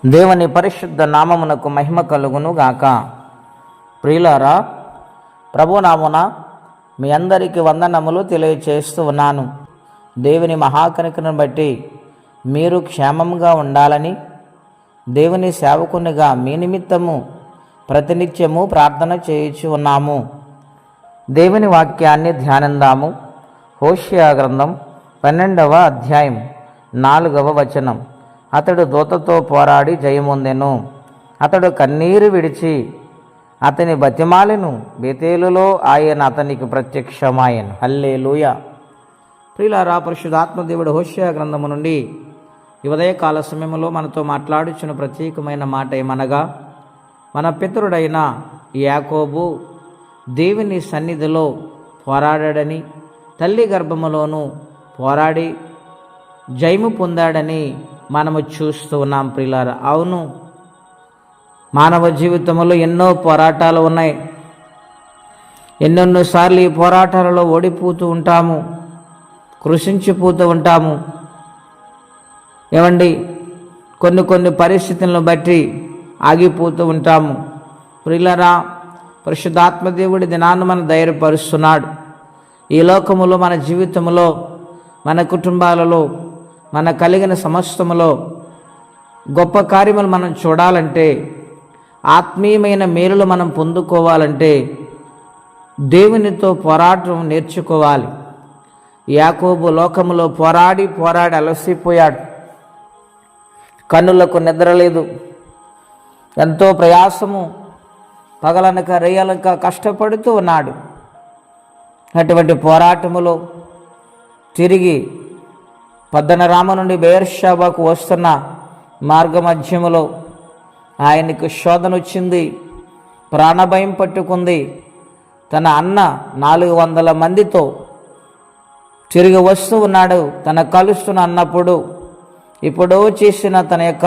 దేవుని పరిశుద్ధ నామమునకు మహిమ కలుగును గాక. ప్రియులారా, ప్రభునామున మీ అందరికీ వందనములు తెలియచేస్తూ ఉన్నాను. దేవుని మహాకనికను బట్టి మీరు క్షేమంగా ఉండాలని దేవుని సేవకునిగా మీ నిమిత్తము ప్రతినిత్యము ప్రార్థన చేయించి ఉన్నాము. దేవుని వాక్యాన్ని ధ్యానిందాము. హోషేయ గ్రంథం 12వ అధ్యాయం 4వ వచనం. అతడు దూతతో పోరాడి జయమొందెను. అతడు కన్నీరు విడిచి అతని బతిమాలెను. బేతేలులో ఆయన అతనికి ప్రత్యక్షమాయెను. హల్లెలూయా. ప్రియులారా, పరిశుద్ధాత్మదేవుడు హోషేయ గ్రంథము నుండి ఈ ఉదయకాల సమయంలో మనతో మాట్లాడుచున్న ప్రత్యేకమైన మాట ఏమనగా, మన పితరుడైన యాకోబు దేవుని సన్నిధిలో పోరాడాడని, తల్లి గర్భములోనూ పోరాడి జయము పొందాడని మనము చూస్తూ ఉన్నాం. ప్రియులారా, అవును, మానవ జీవితంలో ఎన్నో పోరాటాలు ఉన్నాయి. ఎన్నెన్నోసార్లు ఈ పోరాటాలలో ఓడిపోతూ ఉంటాము, కృషించిపోతూ ఉంటాము. ఏమండి, కొన్ని పరిస్థితులను బట్టి ఆగిపోతూ ఉంటాము. ప్రియులారా, పరిశుద్ధాత్మదేవుడి దినాన్ని మనం ధైర్యపరుస్తున్నాడు. ఈ లోకములో, మన జీవితంలో, మన కుటుంబాలలో, మన కలిగిన సమస్తములో గొప్ప కార్యములు మనం చూడాలంటే, ఆత్మీయమైన మేలులు మనం పొందుకోవాలంటే దేవునితో పోరాటం నేర్చుకోవాలి. యాకోబు లోకములో పోరాడి అలసిపోయాడు. కన్నులకు నిద్రలేదు. ఎంతో ప్రయాసము, పగలనక రేయలక కష్టపడుతూ ఉన్నాడు. అటువంటి పోరాటములో తిరిగి పద్దనరామ నుండి బెయేర్షెబాకు వస్తున్న మార్గ మధ్యములో ఆయనకు శోధన వచ్చింది. ప్రాణభయం పట్టుకుంది. తన అన్న 400 మందితో తిరిగి వస్తూ ఉన్నాడు. తన కలుస్తున్న అన్నప్పుడు ఇప్పుడు చేసిన తన యొక్క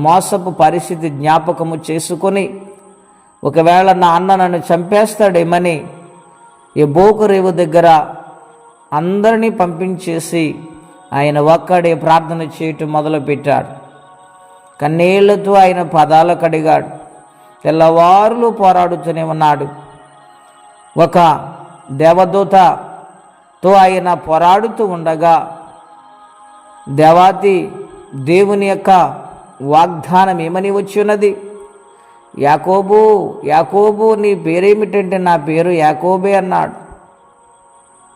మోసపు పరిస్థితి జ్ఞాపకము చేసుకొని, ఒకవేళ నా అన్న నన్ను చంపేస్తాడేమని ఈ బోకురేవు దగ్గర అందరినీ పంపించేసి ఆయన ఒక్కడే ప్రార్థన చేయటం మొదలుపెట్టాడు. కన్నీళ్లతో ఆయన పదాలు కడిగాడు. తెల్లవారులు పోరాడుతూనే ఉన్నాడు. ఒక దేవదూతతో ఆయన పోరాడుతూ ఉండగా దేవాతి దేవుని యొక్క వాగ్దానం ఏమని వచ్చి ఉన్నది? యాకోబు, యాకోబు, నీ పేరేమిటంటే నా పేరు యాకోబే అన్నాడు.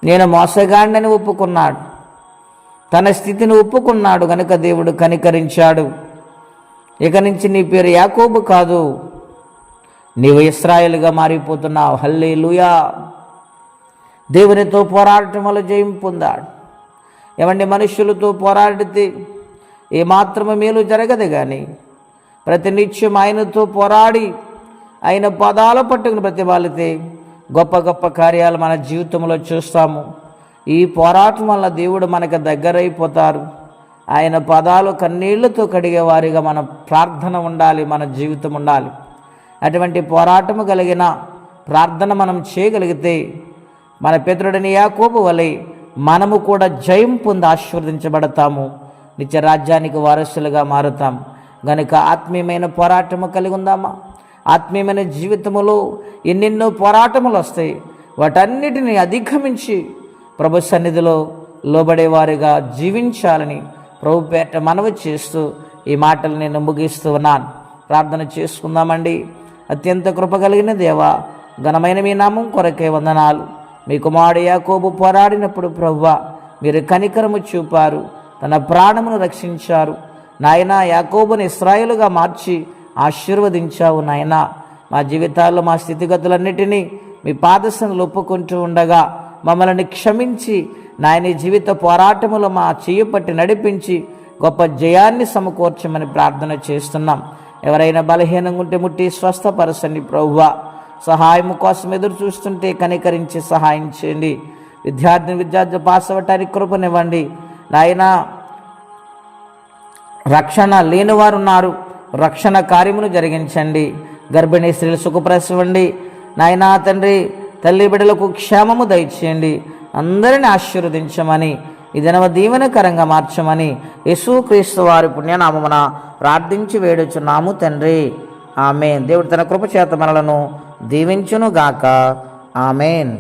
నేను మోసగాడినని ఒప్పుకున్నాడు. తన స్థితిని ఒప్పుకున్నాడు కనుక దేవుడు కనికరించాడు. ఇక నుంచి నీ పేరు యాకోబు కాదు, నీవు ఇశ్రాయేలుగా మారిపోతున్నావు. హల్లెలూయా. దేవునితో పోరాడటం వల్ల జయం పొందాడు. ఏమండి, మనుషులతో పోరాడితే ఏమాత్రము మేలు జరగదు. కానీ ప్రతినిత్యం ఆయనతో పోరాడి ఆయన పదాల పట్టుకుని ప్రతిపాలితే గొప్ప గొప్ప కార్యాలు మన జీవితంలో చూస్తాము. ఈ పోరాటం వల్ల దేవుడు మనకు దగ్గరైపోతారు. ఆయన పదాలు కన్నీళ్లతో కడిగేవారిగా మన ప్రార్థన ఉండాలి, మన జీవితం ఉండాలి. అటువంటి పోరాటము కలిగిన ప్రార్థన మనం చేయగలిగితే మన పితరుడిని యాకోబు వలె మనము కూడా జయం పొంది ఆశీర్వదించబడతాము, నిత్య రాజ్యానికి వారసులుగా మారుతాం. గనుక ఆత్మీయమైన పోరాటము కలిగి ఉందామా? ఆత్మీయమైన జీవితములో ఎన్నెన్నో పోరాటములు వస్తాయి. వాటన్నిటిని అధిగమించి ప్రభు సన్నిధిలో లోబడేవారిగా జీవించాలని ప్రభు పేట మనవి చేస్తూ ఈ మాటలు నేను ముగిస్తూ ఉన్నాను. ప్రార్థన చేసుకుందామండి. అత్యంత కృప కలిగిన దేవా, ఘనమైన మీ నామం కొరకే వందనాలు. మీ కుమారుడు యాకోబు పోరాడినప్పుడు ప్రభువా మీరు కనికరము చూపారు, తన ప్రాణమును రక్షించారు. నాయనా, యాకోబుని ఇశ్రాయేలుగా మార్చి ఆశీర్వదించావు. నాయనా, మా జీవితాల్లో మా స్థితిగతులన్నిటినీ మీ పాదసనలు ఒప్పుకుంటూ ఉండగా మమ్మల్ని క్షమించి నాయన జీవిత పోరాటములో మా చెయ్యి పట్టి నడిపించి గొప్ప జయాన్ని సమకూర్చమని ప్రార్థన చేస్తున్నాం. ఎవరైనా బలహీనంగా ఉంటే ముట్టి స్వస్థపరచండి ప్రభువా. సహాయం కోసం ఎదురు చూస్తుంటే కనికరించి సహాయం చేయండి. విద్యార్థి పాస్ అవ్వటానికి కృపనివ్వండి. నాయనా, రక్షణ లేని వారు ఉన్నారు, రక్షణ కార్యమును జరిగించండి. గర్భిణీ స్త్రీలు సుఖప్రసవండి. నాయనా తండ్రి, తల్లి బిడ్డలకు క్షేమము దయచేయండి. అందరిని ఆశీర్వదించమని ఈ దినము దీవెనకరంగా మార్చమని యేసుక్రీస్తు వారి పుణ్యనామమున ప్రార్థించి వేడుచున్నాము తండ్రి. ఆమెన్. దేవుడు తన కృప చేత మనలను దీవించునుగాక. ఆమెన్.